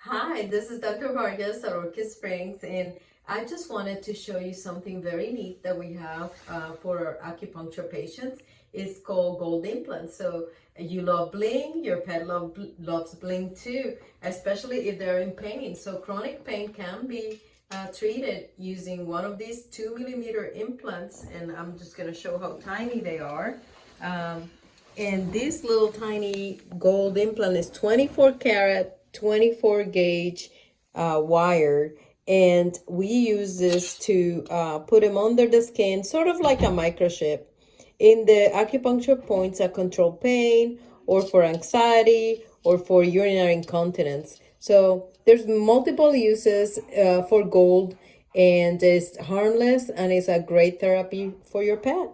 Hi, this is Dr. Vargas at Orchid Springs, and I just wanted to show you something very neat that we have for our acupuncture patients. It's called gold implants. So you love bling, your pet loves bling too, especially if they're in pain. So chronic pain can be treated using one of these 2 millimeter implants, and I'm just going to show how tiny they are. Um, and this little tiny gold implant is 24 karat, 24 gauge wire. And we use this to put them under the skin, sort of like a microchip. In the acupuncture points that control pain or for anxiety or for urinary incontinence. So there's multiple uses for gold, and it's harmless and it's a great therapy for your pet.